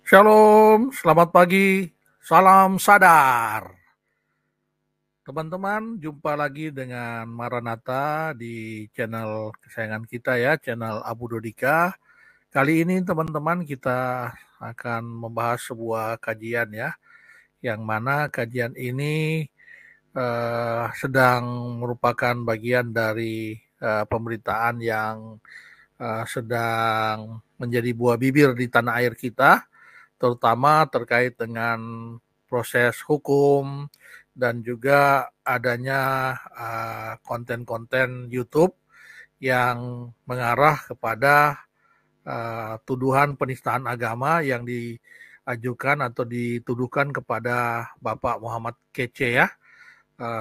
Shalom, selamat pagi, salam sadar. Teman-teman, jumpa lagi dengan Maranatha di channel kesayangan kita ya, channel Abu Dodika. Kali ini teman-teman kita akan membahas sebuah kajian ya, yang mana kajian ini sedang merupakan bagian dari pemberitaan yang sedang menjadi buah bibir di tanah air kita, terutama terkait dengan proses hukum dan juga adanya konten-konten YouTube yang mengarah kepada tuduhan penistaan agama yang diajukan atau dituduhkan kepada Bapak Muhammad Kece ya,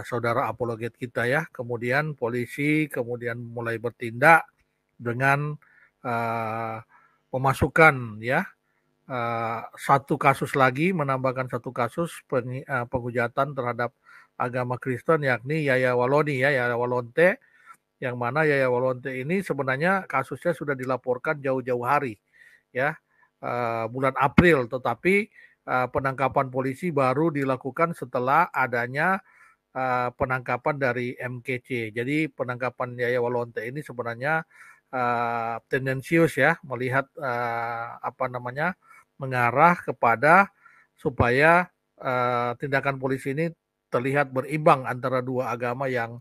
saudara apologet kita ya. Kemudian polisi kemudian mulai bertindak dengan uh, memasukkan ya satu kasus lagi, menambahkan satu kasus penghujatan terhadap agama Kristen, yakni Yaya Waloni ya, Yaya Walonte, yang mana Yaya Walonte ini sebenarnya kasusnya sudah dilaporkan jauh-jauh hari ya, bulan April, tetapi penangkapan polisi baru dilakukan setelah adanya penangkapan dari MKC. Jadi penangkapan Yaya Walonte ini sebenarnya tendensius ya, melihat apa namanya, mengarah kepada supaya tindakan polisi ini terlihat berimbang antara dua agama yang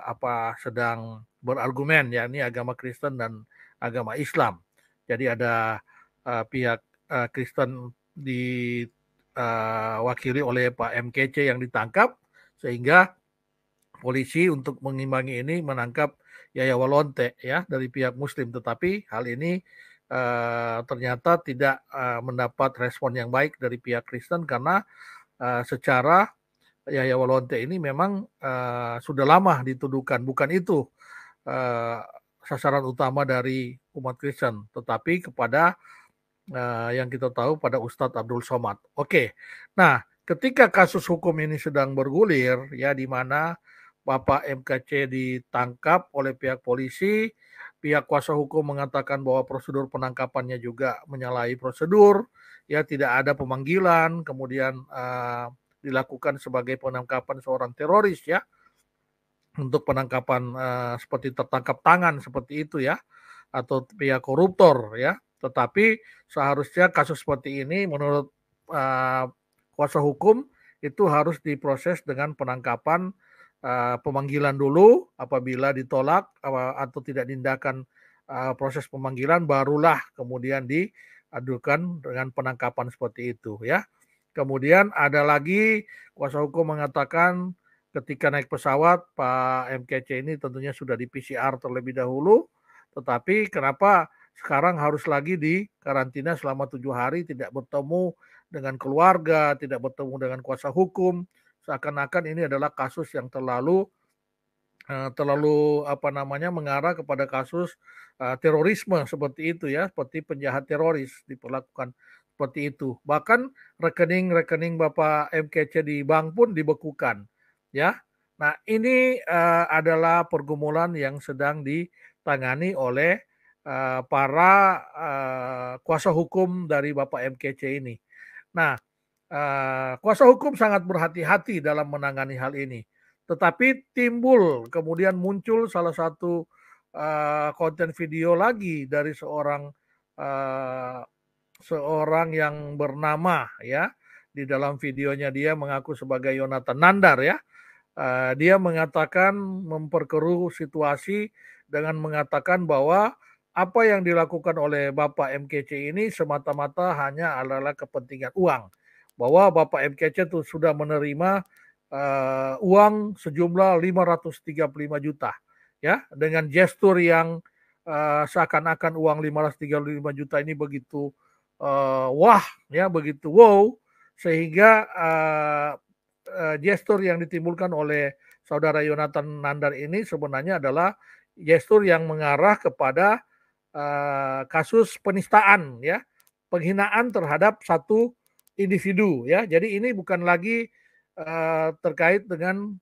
apa sedang berargumen, yakni agama Kristen dan agama Islam. Jadi ada pihak Kristen diwakili oleh Pak MKC yang ditangkap, sehingga polisi untuk mengimbangi ini menangkap Yaya Walonte ya dari pihak Muslim, tetapi hal ini ternyata tidak mendapat respon yang baik dari pihak Kristen karena secara Yaya Walonte ini memang sudah lama dituduhkan, bukan itu uh, sasaran utama dari umat Kristen, tetapi kepada yang kita tahu pada Ustadz Abdul Somad. Oke, nah ketika kasus hukum ini sedang bergulir ya, di mana Bapak MKC ditangkap oleh pihak polisi, pihak kuasa hukum mengatakan bahwa prosedur penangkapannya juga menyalahi prosedur, ya tidak ada pemanggilan, kemudian dilakukan sebagai penangkapan seorang teroris ya, untuk penangkapan seperti tertangkap tangan seperti itu ya, atau pihak koruptor ya. Tetapi seharusnya kasus seperti ini menurut kuasa hukum itu harus diproses dengan penangkapan, pemanggilan dulu. Apabila ditolak atau tidak diindahkan proses pemanggilan, barulah kemudian diadukan dengan penangkapan seperti itu ya. Kemudian ada lagi kuasa hukum mengatakan ketika naik pesawat Pak MKC ini tentunya sudah di PCR terlebih dahulu, tetapi kenapa sekarang harus lagi di karantina selama 7 hari, tidak bertemu dengan keluarga, tidak bertemu dengan kuasa hukum, seakan-akan ini adalah kasus yang terlalu apa namanya, mengarah kepada kasus terorisme seperti itu ya, seperti penjahat teroris diperlakukan seperti itu. Bahkan rekening-rekening Bapak MKC di bank pun dibekukan ya. Nah, ini adalah pergumulan yang sedang ditangani oleh para kuasa hukum dari Bapak MKC ini. Nah, kuasa hukum sangat berhati-hati dalam menangani hal ini. Tetapi kemudian muncul salah satu konten video lagi dari uh, seorang yang bernama ya, di dalam videonya dia mengaku sebagai Yonatan Nandar ya. Dia mengatakan, memperkeruh situasi dengan mengatakan bahwa apa yang dilakukan oleh Bapak MKC ini semata-mata hanya adalah kepentingan uang. Bahwa Bapak MKC itu sudah menerima uang sejumlah 535 juta ya, dengan gestur yang seakan-akan uang 535 juta ini begitu wah ya, begitu wow, sehingga gestur yang ditimbulkan oleh saudara Yonatan Nandar ini sebenarnya adalah gestur yang mengarah kepada kasus penistaan ya, penghinaan terhadap satu individu ya. Jadi ini bukan lagi terkait dengan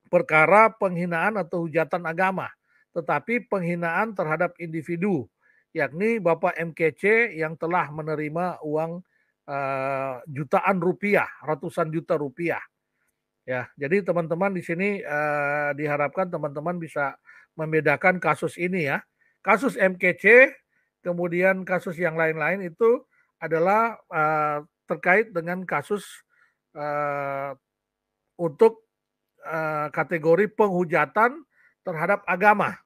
perkara penghinaan atau hujatan agama, tetapi penghinaan terhadap individu yakni Bapak MKC yang telah menerima uang jutaan rupiah, ratusan juta rupiah. Ya, jadi teman-teman di sini diharapkan teman-teman bisa membedakan kasus ini ya. Kasus MKC, kemudian kasus yang lain-lain itu adalah terkait dengan kasus untuk kategori penghujatan terhadap agama,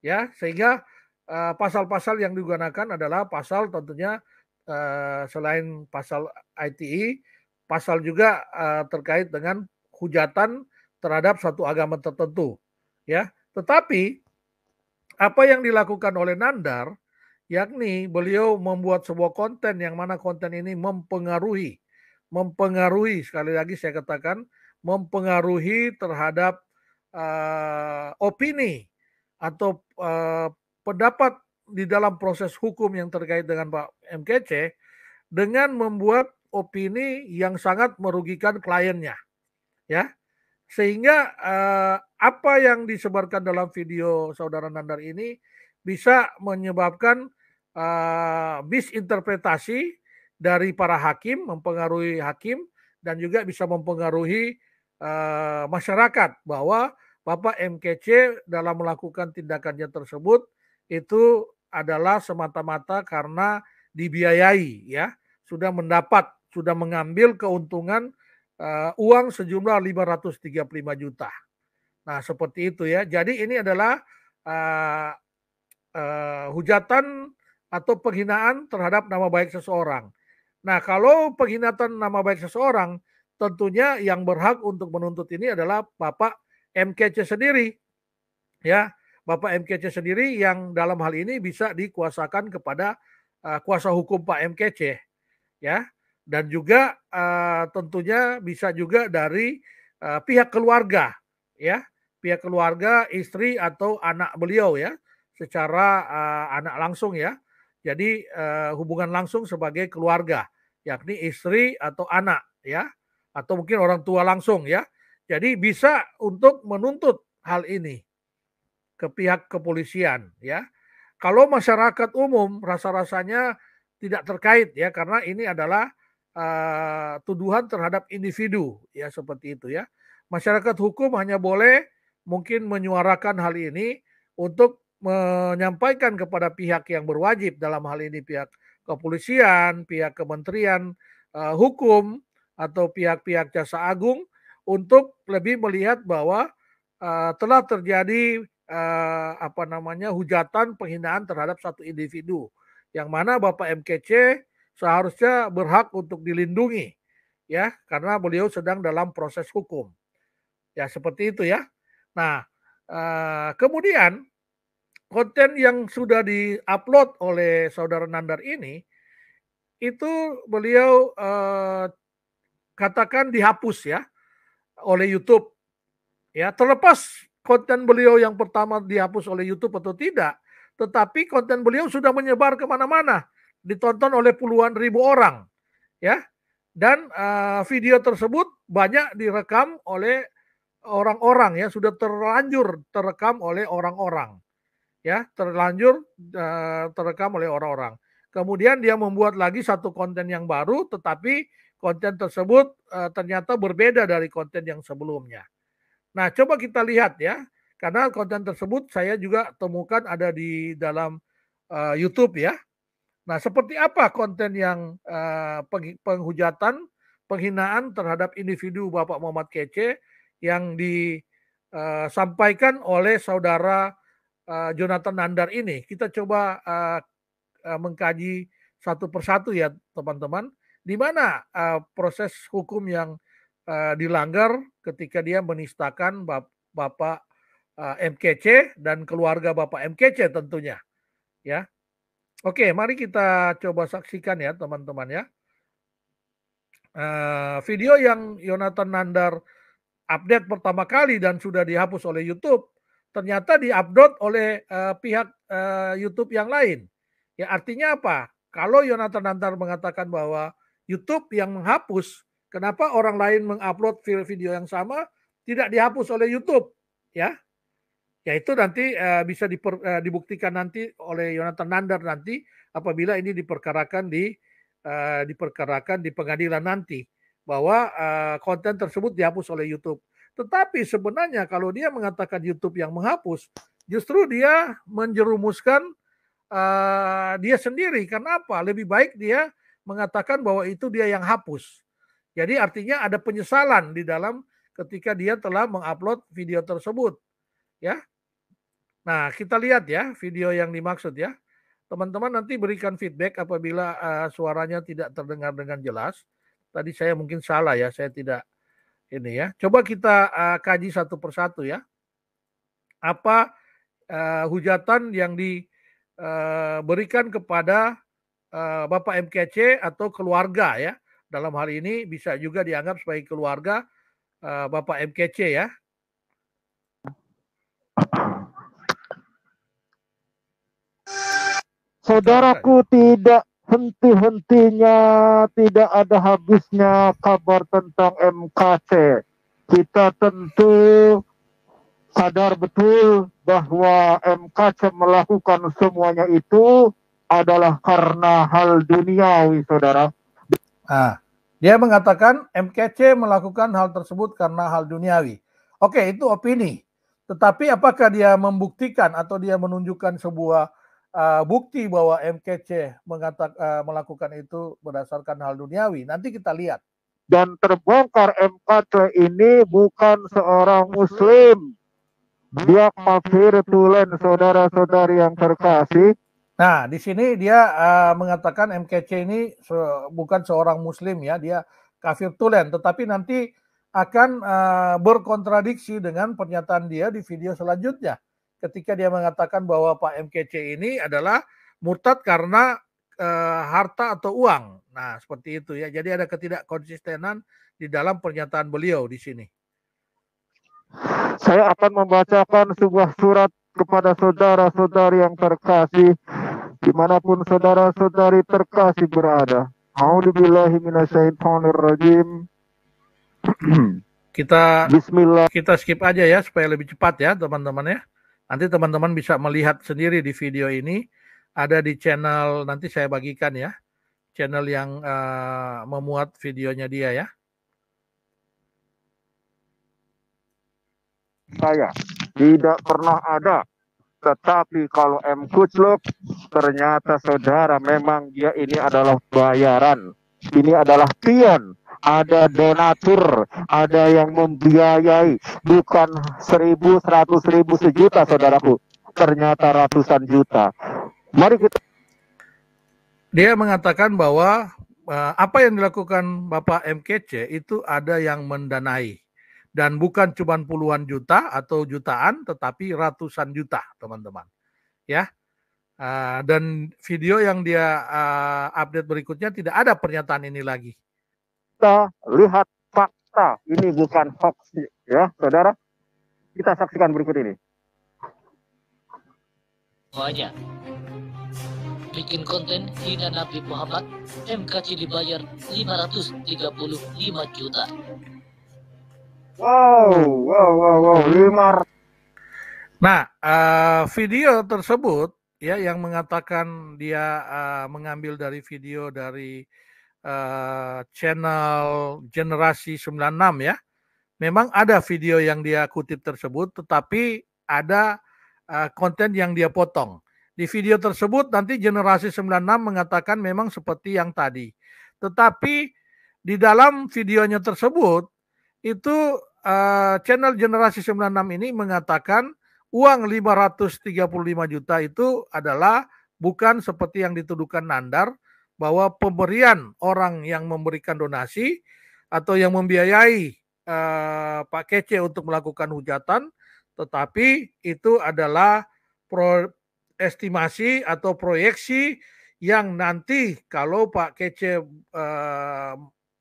ya, sehingga pasal-pasal yang digunakan adalah pasal tentunya selain pasal ITE, pasal juga terkait dengan hujatan terhadap satu agama tertentu, ya. Tetapi apa yang dilakukan oleh Nandar, yakni beliau membuat sebuah konten yang mana konten ini mempengaruhi sekali lagi saya katakan mempengaruhi terhadap opini atau pendapat di dalam proses hukum yang terkait dengan Pak MKC dengan membuat opini yang sangat merugikan kliennya, ya, sehingga apa yang disebarkan dalam video saudara Nandar ini bisa menyebabkan misinterpretasi dari para hakim, mempengaruhi hakim dan juga bisa mempengaruhi masyarakat bahwa Bapak MKC dalam melakukan tindakannya tersebut itu adalah semata-mata karena dibiayai, ya, sudah mengambil keuntungan uang sejumlah 535 juta. Nah, seperti itu ya. Jadi ini adalah hujatan atau penghinaan terhadap nama baik seseorang. Nah, kalau penghinaan nama baik seseorang, tentunya yang berhak untuk menuntut ini adalah Bapak MKC sendiri, ya. Bapak MKC sendiri yang dalam hal ini bisa dikuasakan kepada kuasa hukum Pak MKC, ya, dan juga tentunya bisa juga dari pihak keluarga, ya, pihak keluarga, istri atau anak beliau, ya, secara anak langsung, ya. Jadi hubungan langsung sebagai keluarga, yakni istri atau anak, ya, atau mungkin orang tua langsung, ya. Jadi bisa untuk menuntut hal ini ke pihak kepolisian, ya. Kalau masyarakat umum rasa-rasanya tidak terkait, ya, karena ini adalah tuduhan terhadap individu, ya, seperti itu, ya. Masyarakat hukum hanya boleh mungkin menyuarakan hal ini untuk menyampaikan kepada pihak yang berwajib, dalam hal ini pihak kepolisian, pihak kementerian hukum atau pihak-pihak jaksa agung untuk lebih melihat bahwa telah terjadi hujatan penghinaan terhadap satu individu yang mana Bapak MKC seharusnya berhak untuk dilindungi, ya, karena beliau sedang dalam proses hukum, ya, seperti itu ya. Nah, kemudian konten yang sudah diupload oleh saudara Nandar ini itu beliau katakan dihapus, ya, oleh YouTube, ya, terlepas konten beliau yang pertama dihapus oleh YouTube atau tidak, tetapi konten beliau sudah menyebar kemana-mana, ditonton oleh puluhan ribu orang, ya, dan video tersebut banyak direkam oleh orang-orang, ya, sudah terlanjur terekam oleh orang-orang, ya, terekam oleh orang-orang. Kemudian dia membuat lagi satu konten yang baru, tetapi konten tersebut ternyata berbeda dari konten yang sebelumnya. Nah, coba kita lihat ya, karena konten tersebut saya juga temukan ada di dalam YouTube, ya. Nah, seperti apa konten yang penghujatan, penghinaan terhadap individu Bapak Muhammad Kece yang disampaikan oleh saudara Jonathan Nandar ini? Kita coba mengkaji satu persatu ya, teman-teman. Di mana proses hukum yang dilanggar ketika dia menistakan Bapak MKC dan keluarga Bapak MKC tentunya, ya. Oke, mari kita coba saksikan ya teman-teman ya. Video yang Jonathan Nandar update pertama kali dan sudah dihapus oleh YouTube, ternyata diupload oleh pihak YouTube yang lain. Ya, artinya apa? Kalau Jonathan Nandar mengatakan bahwa YouTube yang menghapus, kenapa orang lain mengupload video yang sama tidak dihapus oleh YouTube, ya? Ya itu nanti bisa dibuktikan nanti oleh Yonatan Nandar nanti apabila ini diperkarakan di pengadilan nanti bahwa konten tersebut dihapus oleh YouTube. Tetapi sebenarnya kalau dia mengatakan YouTube yang menghapus, justru dia menjerumuskan dia sendiri. Karena apa? Lebih baik dia mengatakan bahwa itu dia yang hapus. Jadi artinya ada penyesalan di dalam ketika dia telah mengupload video tersebut, ya. Nah, kita lihat ya video yang dimaksud ya. Teman-teman nanti berikan feedback apabila suaranya tidak terdengar dengan jelas. Tadi saya mungkin salah ya, saya tidak ini ya. Coba kita kaji satu persatu ya. Apa hujatan yang diberikan kepada Bapak MKC atau keluarga ya. Dalam hal ini bisa juga dianggap sebagai keluarga Bapak MKC ya. Saudaraku, tidak henti-hentinya, tidak ada habisnya kabar tentang MKC. Kita tentu sadar betul bahwa MKC melakukan semuanya itu adalah karena hal duniawi, saudara. Nah, dia mengatakan MKC melakukan hal tersebut karena hal duniawi. Oke, itu opini. Tetapi apakah dia membuktikan atau dia menunjukkan sebuah bukti bahwa MKC melakukan itu berdasarkan hal duniawi? Nanti kita lihat. Dan terbongkar MKC ini bukan seorang muslim. Dia kafir tulen, saudara-saudari yang terkasih. Nah, di sini dia mengatakan MKC ini bukan seorang muslim ya, dia kafir tulen. Tetapi nanti akan berkontradiksi dengan pernyataan dia di video selanjutnya. Ketika dia mengatakan bahwa Pak MKC ini adalah murtad karena harta atau uang. Nah, seperti itu ya. Jadi ada ketidakkonsistenan di dalam pernyataan beliau di sini. Saya akan membacakan sebuah surat kepada saudara-saudari yang terkasih, dimanapun saudara-saudari terkasih berada. A'udzubillahi minasyaitonirrajim. Bismillah. Kita skip aja ya supaya lebih cepat ya teman-teman ya. Nanti teman-teman bisa melihat sendiri di video ini. Ada di channel, nanti saya bagikan ya. Channel yang memuat videonya dia ya. Saya tidak pernah ada. Tetapi kalau M. Kucluk, ternyata saudara memang dia ini adalah bayaran. Ini adalah pion. Ada donatur, ada yang membiayai. Bukan 1.000, 100.000, sejuta, saudaraku. Ternyata ratusan juta. Mari kita. Dia mengatakan bahwa apa yang dilakukan Bapak MKC itu ada yang mendanai. Dan bukan cuma puluhan juta atau jutaan, tetapi ratusan juta, teman-teman. Ya, dan video yang dia update berikutnya tidak ada pernyataan ini lagi. Kita lihat fakta, ini bukan hoax, ya, saudara. Kita saksikan berikut ini. Banyak bikin konten hina Nabi Muhammad, MKC dibayar 535 juta. Wow. Nah, video tersebut ya yang mengatakan dia mengambil dari video dari channel Generasi 96 ya. Memang ada video yang dia kutip tersebut, tetapi ada konten yang dia potong. Di video tersebut nanti Generasi 96 mengatakan memang seperti yang tadi. Tetapi di dalam videonya tersebut itu channel Generasi 96 ini mengatakan uang 535 juta itu adalah bukan seperti yang dituduhkan Nandar, bahwa pemberian orang yang memberikan donasi atau yang membiayai Pak Kece untuk melakukan hujatan, tetapi itu adalah estimasi atau proyeksi yang nanti kalau Pak Kece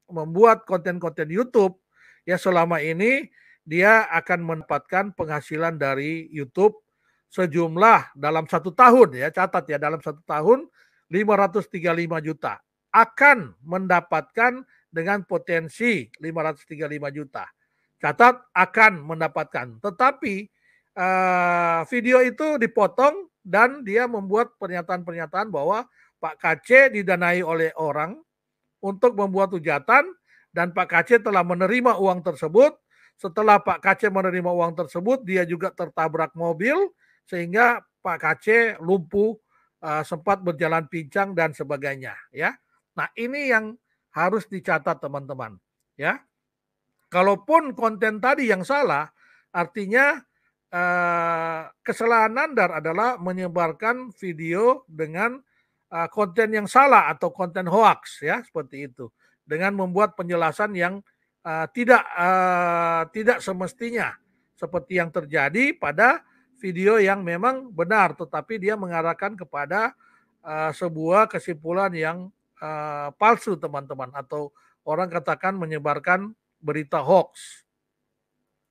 membuat konten-konten YouTube, ya selama ini dia akan mendapatkan penghasilan dari YouTube sejumlah dalam 1 tahun ya, catat ya, dalam 1 tahun 535 juta. Akan mendapatkan dengan potensi 535 juta. Catat akan mendapatkan. Tetapi video itu dipotong dan dia membuat pernyataan-pernyataan bahwa Pak KC didanai oleh orang untuk membuat hujatan dan Pak KC telah menerima uang tersebut. Setelah Pak KC menerima uang tersebut, dia juga tertabrak mobil sehingga Pak KC lumpuh, sempat berjalan pincang dan sebagainya, ya. Nah, ini yang harus dicatat teman-teman, ya. Kalaupun konten tadi yang salah, artinya kesalahan Nandar adalah menyebarkan video dengan konten yang salah atau konten hoax, ya, seperti itu, dengan membuat penjelasan yang tidak semestinya seperti yang terjadi pada video yang memang benar, tetapi dia mengarahkan kepada sebuah kesimpulan yang palsu teman-teman, atau orang katakan menyebarkan berita hoax.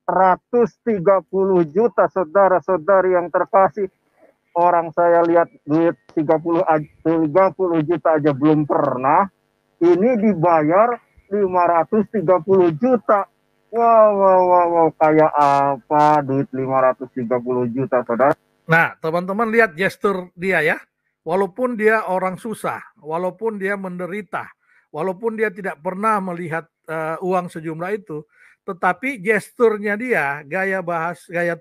130 juta saudara-saudari yang terkasih. Orang saya lihat duit 30 juta aja belum pernah. Ini dibayar 530 juta. Wow. Kayak apa duit 530 juta, saudara? Nah, teman-teman lihat gestur dia ya. Walaupun dia orang susah, walaupun dia menderita, walaupun dia tidak pernah melihat uang sejumlah itu, tetapi gesturnya dia, gaya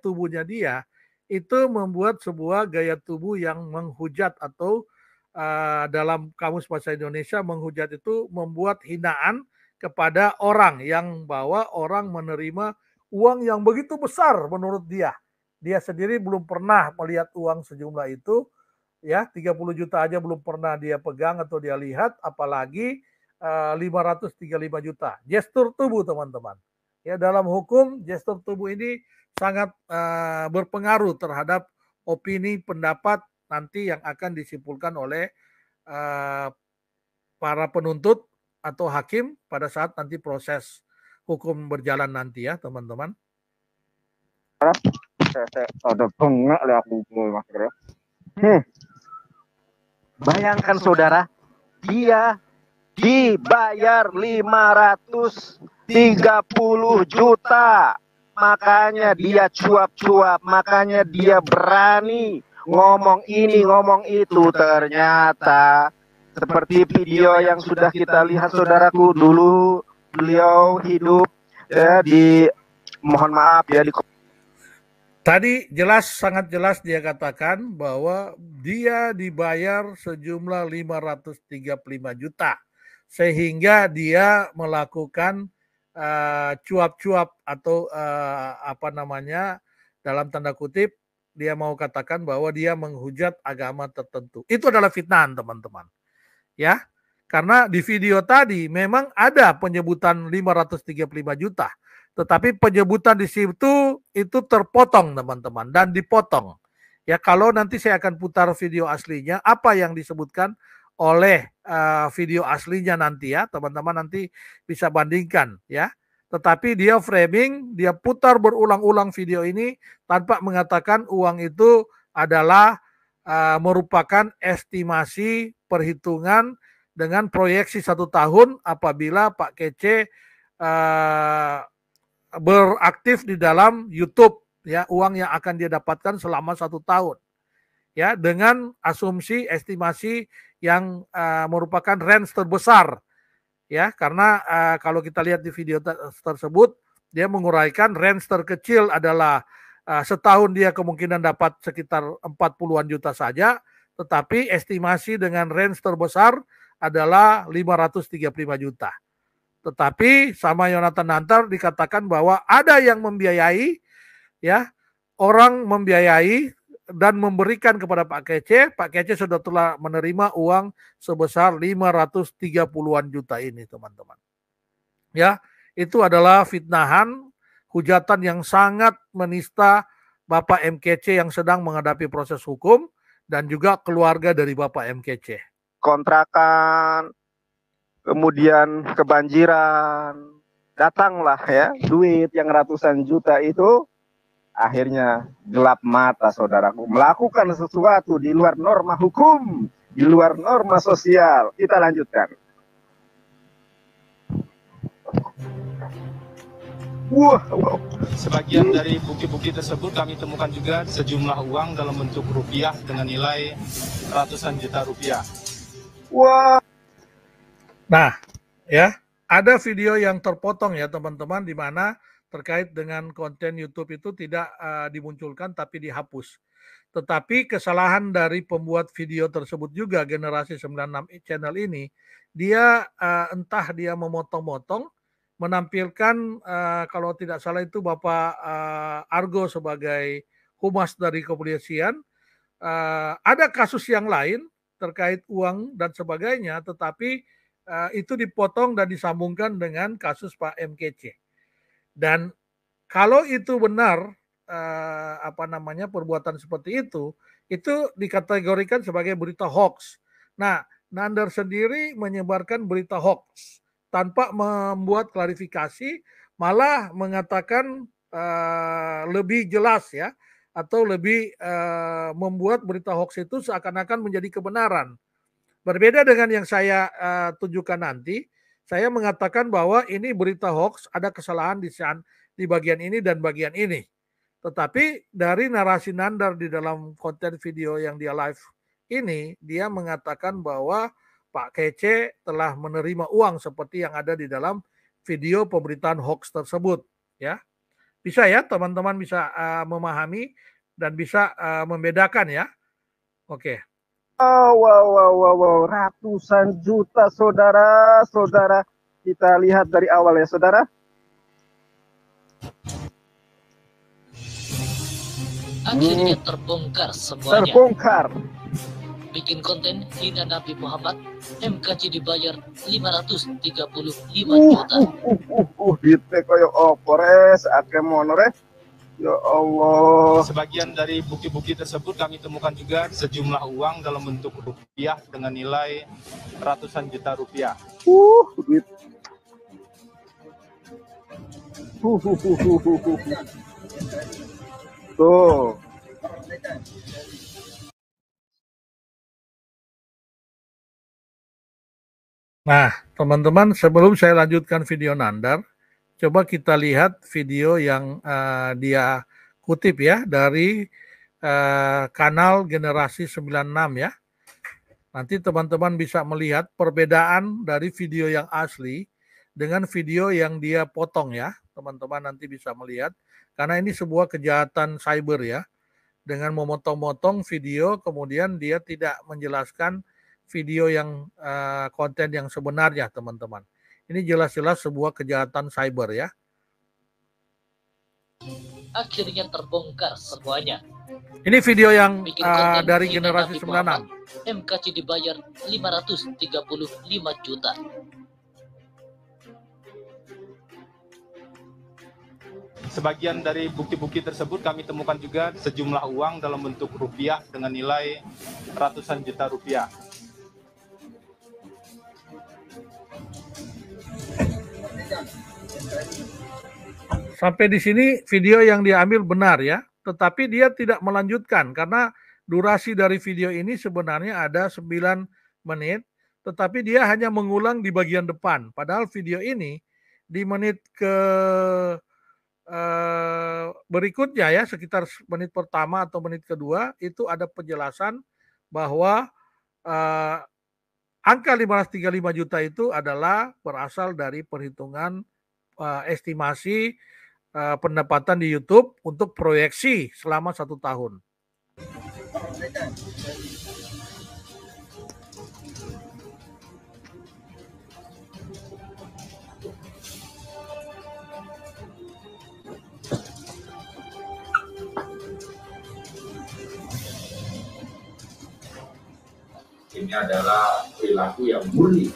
tubuhnya dia, itu membuat sebuah gaya tubuh yang menghujat, atau dalam Kamus Bahasa Indonesia, menghujat itu membuat hinaan kepada orang yang bahwa orang menerima uang yang begitu besar menurut dia. Dia sendiri belum pernah melihat uang sejumlah itu, ya, 30 juta aja belum pernah dia pegang atau dia lihat, apalagi 535 juta. Gestur tubuh teman-teman. Ya, dalam hukum gestur tubuh ini sangat berpengaruh terhadap opini pendapat nanti yang akan disimpulkan oleh para penuntut atau hakim pada saat nanti proses hukum berjalan nanti, ya teman-teman. Ada bengak lah aku, Mas. Bayangkan saudara, dia dibayar 530 juta. Makanya dia cuap-cuap, makanya dia berani ngomong ini, ngomong itu. Ternyata seperti video yang sudah kita lihat saudaraku, dulu beliau hidup ya di, mohon maaf ya, di tadi sangat jelas dia katakan bahwa dia dibayar sejumlah 535 juta. Sehingga dia melakukan cuap-cuap atau dalam tanda kutip, dia mau katakan bahwa dia menghujat agama tertentu. Itu adalah fitnahan teman-teman. Ya, karena di video tadi memang ada penyebutan 535 juta. Tetapi penyebutan di situ itu terpotong teman-teman, dan dipotong. Ya, kalau nanti saya akan putar video aslinya, apa yang disebutkan oleh video aslinya nanti, ya teman-teman nanti bisa bandingkan, ya. Tetapi dia framing, dia putar berulang-ulang video ini tanpa mengatakan uang itu adalah merupakan estimasi perhitungan dengan proyeksi 1 tahun apabila Pak Kece beraktif di dalam YouTube, ya, uang yang akan dia dapatkan selama 1 tahun, ya, dengan asumsi estimasi yang merupakan range terbesar, ya, karena kalau kita lihat di video tersebut dia menguraikan range terkecil adalah setahun dia kemungkinan dapat sekitar 40-an juta saja, tetapi estimasi dengan range terbesar adalah 535 juta. Tetapi sama Yonatan Nantar dikatakan bahwa ada yang membiayai, ya, orang membiayai dan memberikan kepada Pak Kece. Pak Kece sudah telah menerima uang sebesar 530-an juta ini, teman-teman. Ya, itu adalah fitnahan, hujatan yang sangat menista Bapak MKC yang sedang menghadapi proses hukum dan juga keluarga dari Bapak MKC. Kontrakan, kemudian kebanjiran, datanglah ya duit yang ratusan juta itu, akhirnya gelap mata saudaraku, melakukan sesuatu di luar norma hukum, di luar norma sosial. Kita lanjutkan. Wah, wow. Sebagian dari bukti-bukti tersebut kami temukan juga sejumlah uang dalam bentuk rupiah dengan nilai ratusan juta rupiah. Wah. Nah, ya, ada video yang terpotong ya teman-teman, di mana terkait dengan konten YouTube itu tidak dimunculkan tapi dihapus. Tetapi kesalahan dari pembuat video tersebut juga, Generasi 96 channel ini, dia entah dia memotong-motong, menampilkan kalau tidak salah itu Bapak Argo sebagai humas dari kepolisian, ada kasus yang lain terkait uang dan sebagainya, tetapi itu dipotong dan disambungkan dengan kasus Pak MKC. Dan kalau itu benar, perbuatan seperti itu dikategorikan sebagai berita hoax. Nah, Nandar sendiri menyebarkan berita hoax tanpa membuat klarifikasi, malah mengatakan lebih jelas ya, atau lebih membuat berita hoax itu seakan-akan menjadi kebenaran. Berbeda dengan yang saya tunjukkan nanti, saya mengatakan bahwa ini berita hoax, ada kesalahan di bagian ini dan bagian ini. Tetapi dari narasi Nandar di dalam konten video yang dia live ini, dia mengatakan bahwa Pak Kece telah menerima uang seperti yang ada di dalam video pemberitaan hoax tersebut. Ya, bisa ya teman-teman bisa memahami dan bisa membedakan ya. Oke. Wow, ratusan juta saudara-saudara. Kita lihat dari awal ya saudara. Akhirnya terbongkar semuanya. Terbongkar. Bikin konten hina Nabi Muhammad, MKC dibayar 535 juta. Dite koyo opo res, ake mono res. Ya Allah. Sebagian dari bukti-bukti tersebut kami temukan juga sejumlah uang dalam bentuk rupiah dengan nilai ratusan juta rupiah. Duit. Tuh. Nah, teman-teman, sebelum saya lanjutkan video Nandar, coba kita lihat video yang dia kutip ya dari kanal Generasi 96 ya. Nanti teman-teman bisa melihat perbedaan dari video yang asli dengan video yang dia potong ya. Teman-teman nanti bisa melihat, karena ini sebuah kejahatan cyber ya. Dengan memotong-motong video, kemudian dia tidak menjelaskan video yang konten yang sebenarnya, teman-teman. Ini jelas-jelas sebuah kejahatan cyber ya. Akhirnya terbongkar semuanya. Ini video yang dari hina Generasi Nabi Muhammad, 96. MKC dibayar 535 juta. Sebagian dari bukti-bukti tersebut kami temukan juga sejumlah uang dalam bentuk rupiah dengan nilai ratusan juta rupiah. Sampai di sini video yang dia ambil benar ya, tetapi dia tidak melanjutkan karena durasi dari video ini sebenarnya ada 9 menit, tetapi dia hanya mengulang di bagian depan. Padahal video ini di menit ke berikutnya ya, sekitar menit pertama atau menit kedua itu ada penjelasan bahwa angka 535 juta itu adalah berasal dari perhitungan estimasi pendapatan di YouTube untuk proyeksi selama 1 tahun. Ini adalah perilaku yang murni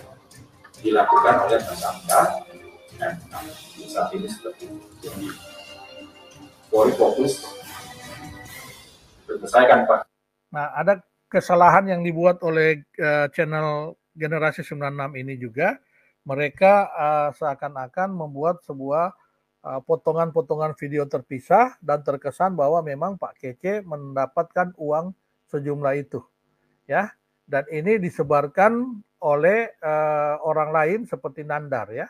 dilakukan oleh tersangka dan saat ini seperti itu. Jadi Polri fokus selesaikan Pak. Nah, ada kesalahan yang dibuat oleh channel Generasi 96 ini juga. Mereka seakan-akan membuat sebuah potongan-potongan video terpisah dan terkesan bahwa memang Pak Kece mendapatkan uang sejumlah itu. Ya. Dan ini disebarkan oleh orang lain seperti Nandar ya.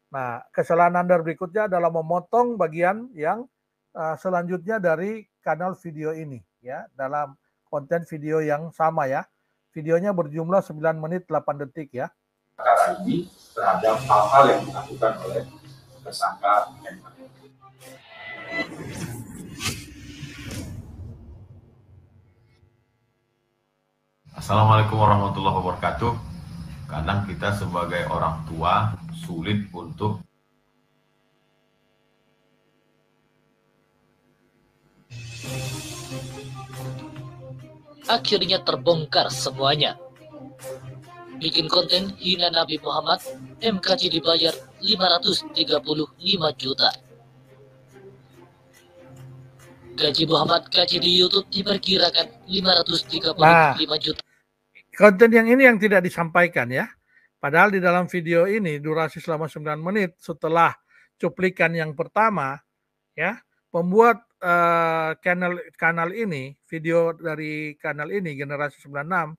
Nah, kesalahan Nandar berikutnya adalah memotong bagian yang selanjutnya dari kanal video ini ya, dalam konten video yang sama ya. Videonya berjumlah 9 menit 8 detik ya. Perkara ini terhadap hal-hal yang dilakukan oleh tersangka MK. Assalamualaikum warahmatullahi wabarakatuh. Kadang kita sebagai orang tua sulit untuk Akhirnya terbongkar semuanya. Bikin konten hina Nabi Muhammad, MKC dibayar 535 juta. Gaji Muhammad Kaji di YouTube diperkirakan 535 juta. Konten yang ini yang tidak disampaikan ya. Padahal di dalam video ini durasi selama 9 menit setelah cuplikan yang pertama ya, pembuat kanal ini, video dari kanal ini Generasi 96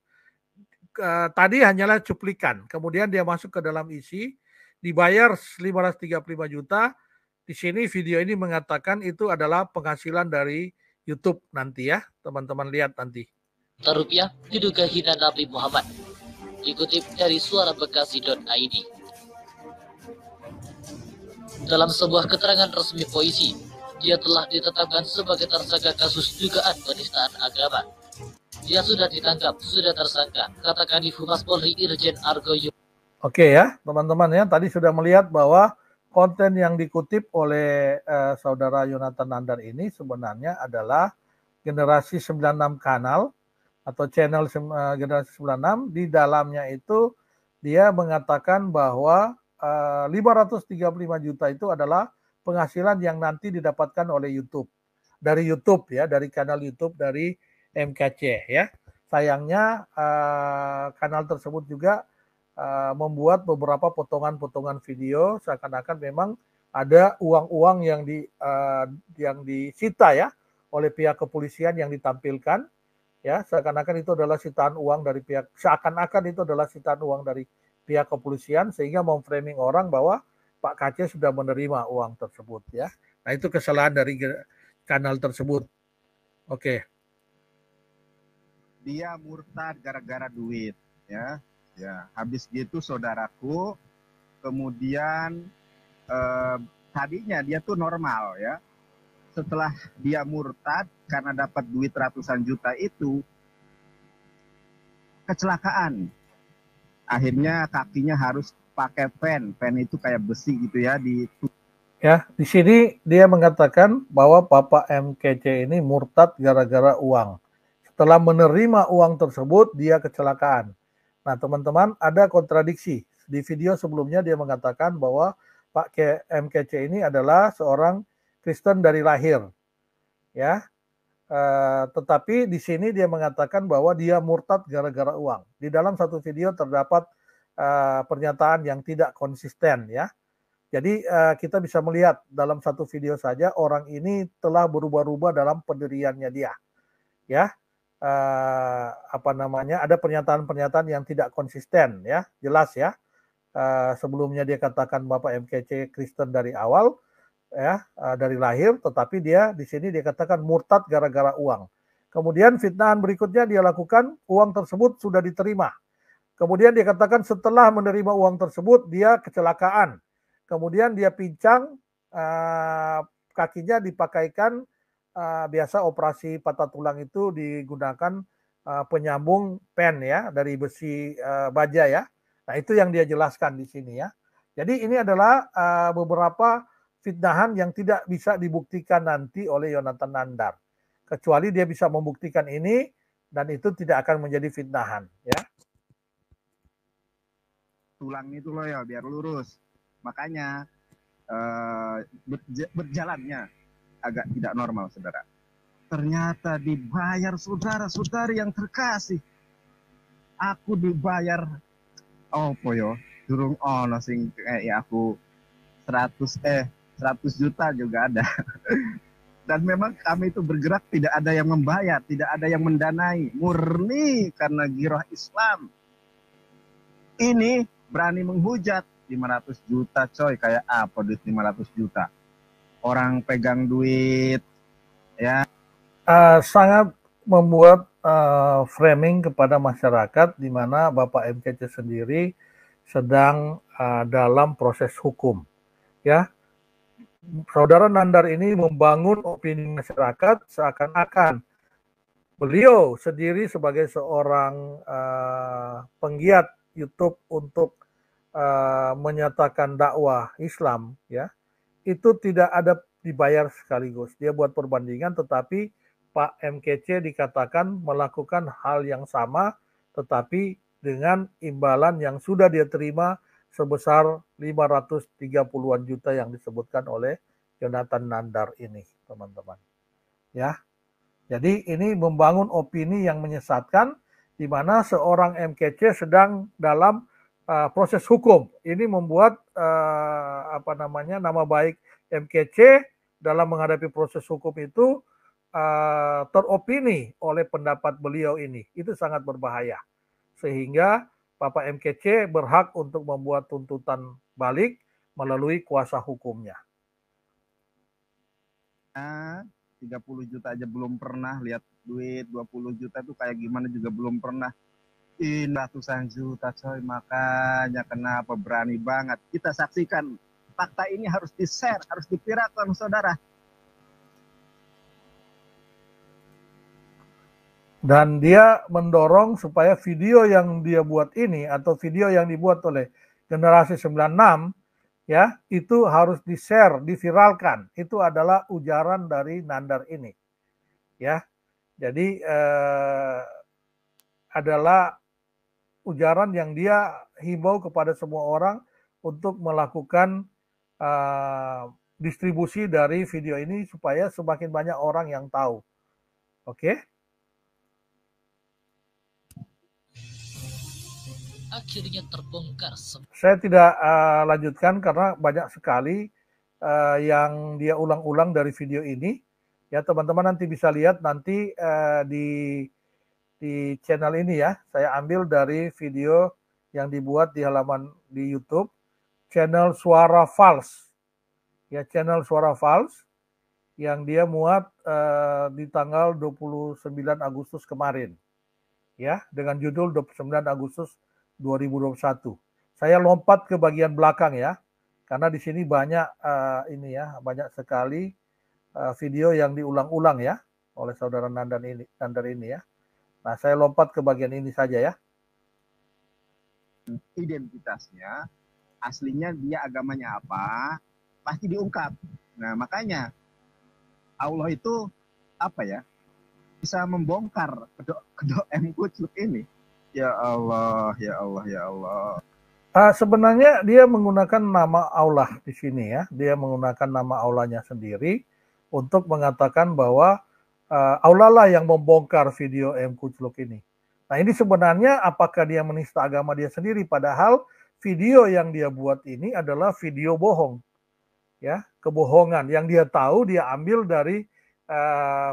tadi hanyalah cuplikan. Kemudian dia masuk ke dalam isi, dibayar 535 juta. Di sini video ini mengatakan itu adalah penghasilan dari YouTube nanti ya, teman-teman lihat nanti. Rupiah diduga hina Nabi Muhammad. Dikutip dari suarabekasi.id. Dalam sebuah keterangan resmi polisi, dia telah ditetapkan sebagai tersangka kasus dugaan penistaan agama. Dia sudah ditangkap, sudah tersangka, kata Kadif Humas Polri Irjen Argoyo. Oke ya, teman-teman ya, tadi sudah melihat bahwa konten yang dikutip oleh saudara Yonatan Nandar ini sebenarnya adalah Generasi 96 kanal atau channel Generasi 96. Di dalamnya itu dia mengatakan bahwa 535 juta itu adalah penghasilan yang nanti didapatkan oleh YouTube. Dari YouTube ya, dari kanal YouTube dari MKC ya. Sayangnya kanal tersebut juga membuat beberapa potongan-potongan video seakan-akan memang ada uang-uang yang disita ya oleh pihak kepolisian yang ditampilkan ya, seakan-akan itu adalah sitaan uang dari pihak kepolisian sehingga memframing orang bahwa Pak KC sudah menerima uang tersebut ya. Nah, itu kesalahan dari kanal tersebut. Oke. Dia murtad gara-gara duit ya. Ya, habis gitu saudaraku kemudian tadinya dia tuh normal ya. Setelah dia murtad karena dapat duit ratusan juta itu kecelakaan. Akhirnya kakinya harus pakai pen itu kayak besi gitu ya Ya, di sini dia mengatakan bahwa Bapak MKC ini murtad gara-gara uang. Setelah menerima uang tersebut dia kecelakaan. Nah, teman-teman, ada kontradiksi. Di video sebelumnya dia mengatakan bahwa Pak MKC ini adalah seorang Kristen dari lahir. Ya. Tetapi di sini dia mengatakan bahwa dia murtad gara-gara uang. Di dalam satu video terdapat pernyataan yang tidak konsisten ya. Jadi kita bisa melihat dalam satu video saja orang ini telah berubah-ubah dalam pendiriannya dia. Ya. Ada pernyataan-pernyataan yang tidak konsisten ya, jelas ya. Sebelumnya dia katakan Bapak MKC Kristen dari awal ya, dari lahir, tetapi dia di sini dia katakan murtad gara-gara uang. Kemudian fitnahan berikutnya dia lakukan, uang tersebut sudah diterima. Kemudian dia katakan setelah menerima uang tersebut dia kecelakaan. Kemudian dia pincang, kakinya dipakaikan biasa operasi patah tulang itu digunakan penyambung pen ya dari besi baja ya. Nah, itu yang dia jelaskan di sini ya. Jadi ini adalah beberapa fitnahan yang tidak bisa dibuktikan nanti oleh Yonatan Nandar. Kecuali dia bisa membuktikan ini dan itu tidak akan menjadi fitnahan ya. Tulang itu loh ya biar lurus. Makanya berjalannya agak tidak normal, saudara. Ternyata dibayar saudara-saudari yang terkasih. Aku dibayar opo yo, durung ono sing kayak aku 100 juta juga ada. Dan memang kami itu bergerak tidak ada yang membayar, tidak ada yang mendanai, murni karena giroh Islam. Ini berani menghujat 500 juta coy, kayak apa duit 500 juta? Orang pegang duit ya. Sangat membuat framing kepada masyarakat di mana Bapak MKC sendiri sedang dalam proses hukum. Ya, Saudara Nandar ini membangun opini masyarakat seakan-akan beliau sendiri sebagai seorang penggiat YouTube untuk menyatakan dakwah Islam, ya, itu tidak ada dibayar sekaligus. Dia buat perbandingan, tetapi Pak MKC dikatakan melakukan hal yang sama, tetapi dengan imbalan yang sudah dia terima sebesar 530-an juta yang disebutkan oleh Jonathan Nandar ini, teman-teman. Ya, jadi ini membangun opini yang menyesatkan, di mana seorang MKC sedang dalam proses hukum. Ini membuat nama baik MKC dalam menghadapi proses hukum itu teropini oleh pendapat beliau ini. Itu sangat berbahaya. Sehingga Bapak MKC berhak untuk membuat tuntutan balik melalui kuasa hukumnya. 30 juta aja belum pernah lihat duit 20 juta tuh kayak gimana juga belum pernah. Ini ratusan juta coy, makanya kenapa berani banget. Kita saksikan fakta ini, harus di-share, harus dipirakan saudara. Dan dia mendorong supaya video yang dia buat ini atau video yang dibuat oleh generasi 96 ya, itu harus di-share, diviralkan. Itu adalah ujaran dari Nandar ini. Ya. Jadi adalah ujaran yang dia himbau kepada semua orang untuk melakukan distribusi dari video ini supaya semakin banyak orang yang tahu. Oke? Akhirnya terbongkar. Saya tidak lanjutkan karena banyak sekali yang dia ulang-ulang dari video ini. Ya, teman-teman nanti bisa lihat nanti di channel ini ya. Saya ambil dari video yang dibuat di halaman di YouTube, channel Suara Fals. Ya, channel Suara Fals yang dia muat di tanggal 29 Agustus kemarin. Ya, dengan judul 29 Agustus 2021. Saya lompat ke bagian belakang ya, karena di sini banyak banyak sekali video yang diulang-ulang ya oleh saudara Nandar ini ya. Nah, saya lompat ke bagian ini saja ya. Identitasnya, aslinya dia agamanya apa, pasti diungkap. Nah, makanya Allah itu apa ya, bisa membongkar kedok Kucluk ini. Ya Allah, ya Allah, ya Allah. Sebenarnya dia menggunakan nama Allah di sini ya. Dia menggunakan nama Allahnya sendiri untuk mengatakan bahwa Allah lah yang membongkar video Kucluk ini. Nah, ini sebenarnya apakah dia menista agama dia sendiri, padahal video yang dia buat ini adalah video bohong. Ya, kebohongan yang dia tahu dia ambil dari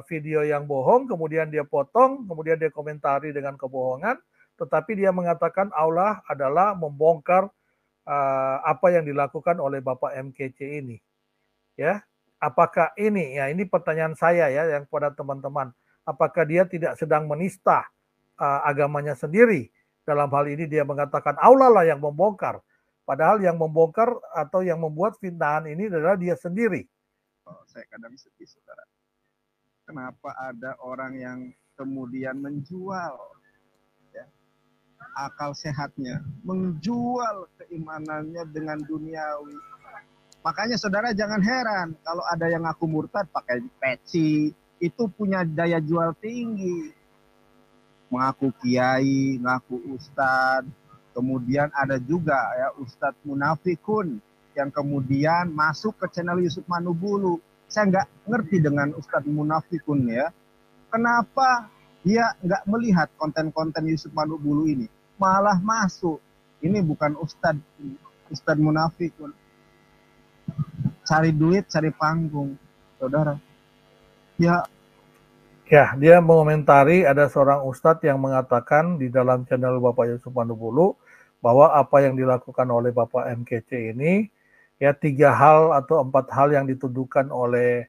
video yang bohong, kemudian dia potong, kemudian dia komentari dengan kebohongan. Tetapi dia mengatakan Allah adalah membongkar apa yang dilakukan oleh Bapak MKC ini. Ya, apakah ini? Ya, ini pertanyaan saya ya yang kepada teman-teman. Apakah dia tidak sedang menista agamanya sendiri? Dalam hal ini dia mengatakan Allah lah yang membongkar. Padahal yang membongkar atau yang membuat fitnahan ini adalah dia sendiri. Saya kadang sedih, saudara. Kenapa ada orang yang kemudian menjual akal sehatnya, menjual keimanannya dengan duniawi. Makanya saudara jangan heran kalau ada yang ngaku murtad pakai peci, itu punya daya jual tinggi. Mengaku kiai, ngaku ustad, kemudian ada juga ya ustadz munafikun yang kemudian masuk ke channel Yusuf Manubulu. Saya nggak ngerti dengan ustadz munafikun ya. Kenapa dia nggak melihat konten-konten Yusuf Manubulu ini? Malah masuk. Ini bukan ustadz munafik. Cari duit, cari panggung, saudara. Ya, dia mengomentari ada seorang ustadz yang mengatakan di dalam channel Bapak Yusuf Manubulu bahwa apa yang dilakukan oleh Bapak MKC ini ya 3 hal atau 4 hal yang dituduhkan oleh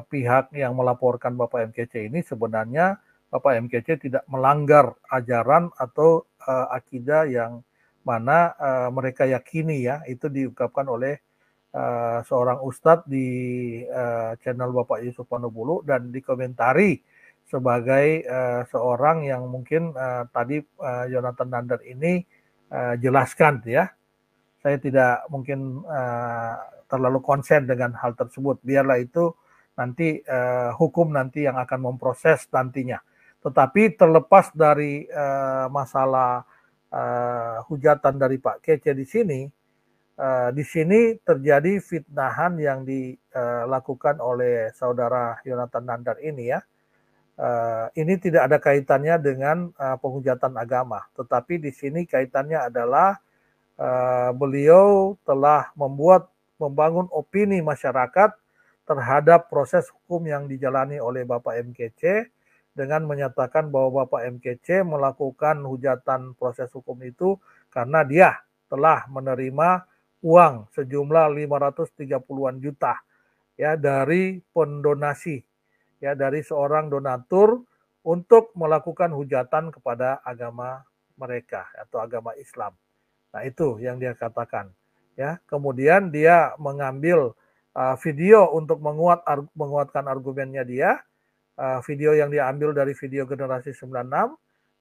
pihak yang melaporkan Bapak MKC ini sebenarnya Bapak MKC tidak melanggar ajaran atau akidah yang mana mereka yakini ya, itu diungkapkan oleh seorang ustadz di channel Bapak Yusuf Panubulu dan dikomentari sebagai seorang yang mungkin tadi Yonatan Nandar ini jelaskan ya. Saya tidak mungkin terlalu konsen dengan hal tersebut. Biarlah itu nanti hukum nanti yang akan memproses nantinya. Tetapi terlepas dari masalah hujatan dari Pak Kece di sini terjadi fitnahan yang dilakukan oleh saudara Yonatan Nandar ini ya. Ini tidak ada kaitannya dengan penghujatan agama, tetapi di sini kaitannya adalah beliau telah membangun opini masyarakat terhadap proses hukum yang dijalani oleh Bapak MKC dengan menyatakan bahwa Bapak MKC melakukan hujatan proses hukum itu karena dia telah menerima uang sejumlah 530-an juta ya dari pendonasi ya dari seorang donatur untuk melakukan hujatan kepada agama mereka atau agama Islam. Nah, itu yang dia katakan ya. Kemudian dia mengambil video untuk menguatkan argumennya dia. Video yang diambil dari video generasi 96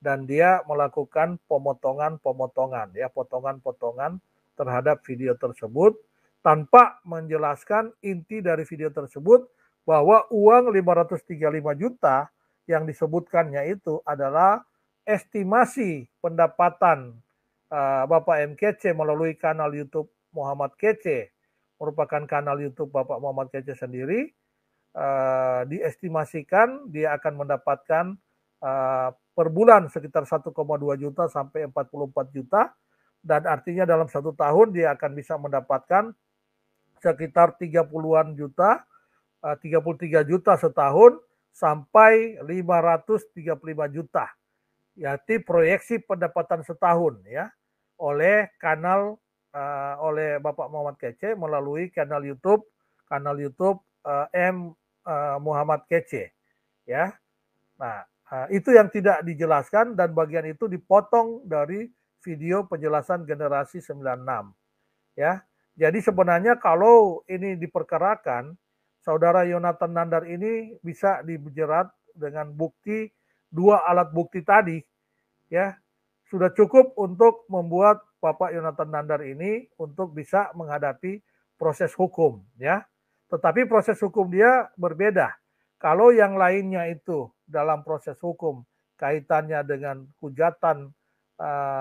dan dia melakukan potongan-potongan ya, potongan-potongan terhadap video tersebut tanpa menjelaskan inti dari video tersebut bahwa uang 535 juta yang disebutkannya itu adalah estimasi pendapatan Bapak MKC melalui kanal YouTube Muhammad Kece, merupakan kanal YouTube Bapak Muhammad Kece sendiri. Diestimasikan dia akan mendapatkan per bulan sekitar 1,2 juta sampai 44 juta dan artinya dalam 1 tahun dia akan bisa mendapatkan sekitar 30-an juta, 33 juta setahun sampai 535 juta. Yaitu proyeksi pendapatan setahun ya oleh kanal oleh Bapak Muhammad Kece melalui kanal YouTube Muhammad Kece ya. Nah, itu yang tidak dijelaskan dan bagian itu dipotong dari video penjelasan generasi 96 ya. Jadi sebenarnya kalau ini diperkarakan saudara Yonatan Nandar ini bisa dijerat dengan bukti 2 alat bukti tadi ya. Sudah cukup untuk membuat Bapak Yonatan Nandar ini untuk bisa menghadapi proses hukum ya. Tetapi proses hukum dia berbeda. Kalau yang lainnya itu dalam proses hukum kaitannya dengan hujatan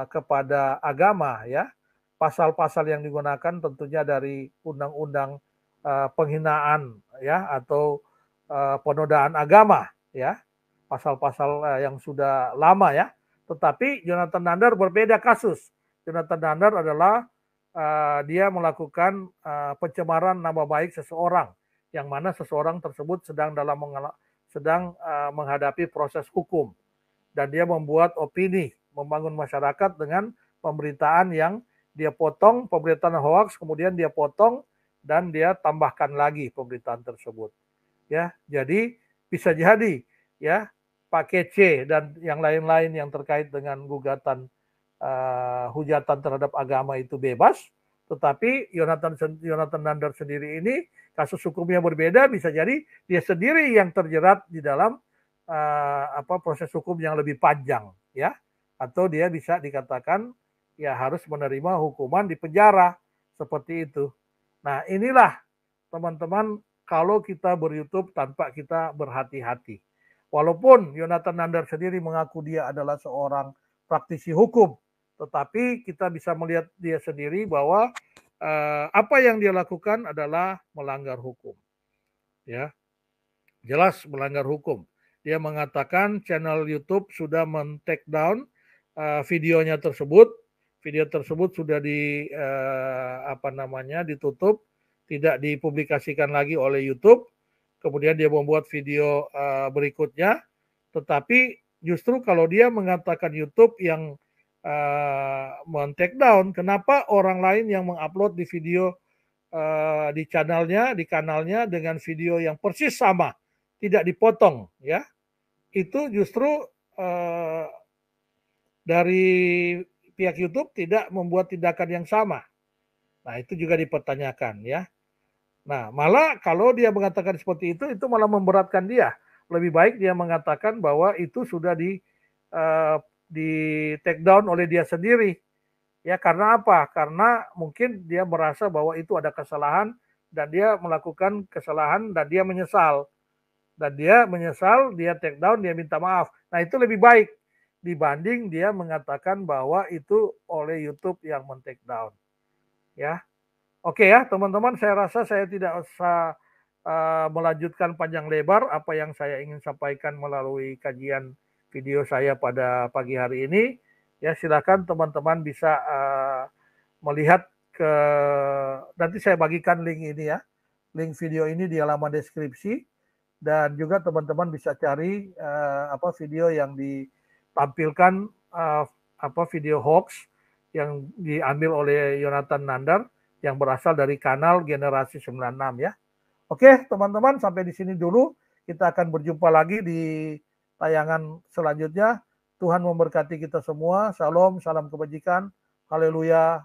kepada agama ya. Pasal-pasal yang digunakan tentunya dari undang-undang penghinaan ya atau penodaan agama ya. Pasal-pasal yang sudah lama ya. Tetapi Yonatan Nandar berbeda kasus. Yonatan Nandar adalah dia melakukan pencemaran nama baik seseorang, yang mana seseorang tersebut sedang menghadapi proses hukum, dan dia membuat opini, membangun masyarakat dengan pemberitaan yang dia potong, pemberitaan hoax, kemudian dia potong dan dia tambahkan lagi pemberitaan tersebut. Ya, jadi bisa jadi ya Pak Kece dan yang lain-lain yang terkait dengan gugatan hujatan terhadap agama itu bebas, tetapi Yonatan Nandar sendiri ini kasus hukumnya berbeda, bisa jadi dia sendiri yang terjerat di dalam proses hukum yang lebih panjang ya, atau dia bisa dikatakan ya harus menerima hukuman di penjara seperti itu. Nah, inilah teman-teman kalau kita ber-YouTube tanpa kita berhati-hati. Walaupun Yonatan Nandar sendiri mengaku dia adalah seorang praktisi hukum, tetapi kita bisa melihat dia sendiri bahwa apa yang dia lakukan adalah melanggar hukum. Ya, jelas melanggar hukum. Dia mengatakan channel YouTube sudah men-take down videonya tersebut. Video tersebut sudah ditutup, tidak dipublikasikan lagi oleh YouTube. Kemudian dia membuat video berikutnya, tetapi justru kalau dia mengatakan YouTube yang men-take down. Kenapa orang lain yang mengupload di video di kanalnya dengan video yang persis sama, tidak dipotong, ya? Itu justru dari pihak YouTube tidak membuat tindakan yang sama. Nah, itu juga dipertanyakan, ya. Nah, malah kalau dia mengatakan seperti itu malah memberatkan dia. Lebih baik dia mengatakan bahwa itu sudah di take down oleh dia sendiri. Ya, karena apa? Karena mungkin dia merasa bahwa itu ada kesalahan dan dia melakukan kesalahan dan dia menyesal. Dan dia menyesal, dia take down, dia minta maaf. Nah, itu lebih baik dibanding dia mengatakan bahwa itu oleh YouTube yang men-take down. Ya. Oke ya, teman-teman, saya rasa saya tidak usah melanjutkan panjang lebar apa yang saya ingin sampaikan melalui kajian video saya pada pagi hari ini. Ya, silakan teman-teman bisa melihat nanti saya bagikan link ini ya, link video ini di halaman deskripsi, dan juga teman-teman bisa cari video yang ditampilkan video hoax yang diambil oleh Yonatan Nandar yang berasal dari kanal Generasi 96 ya. Oke, teman-teman, sampai di sini dulu. Kita akan berjumpa lagi di tayangan selanjutnya. Tuhan memberkati kita semua. Shalom, salam kebajikan. Haleluya.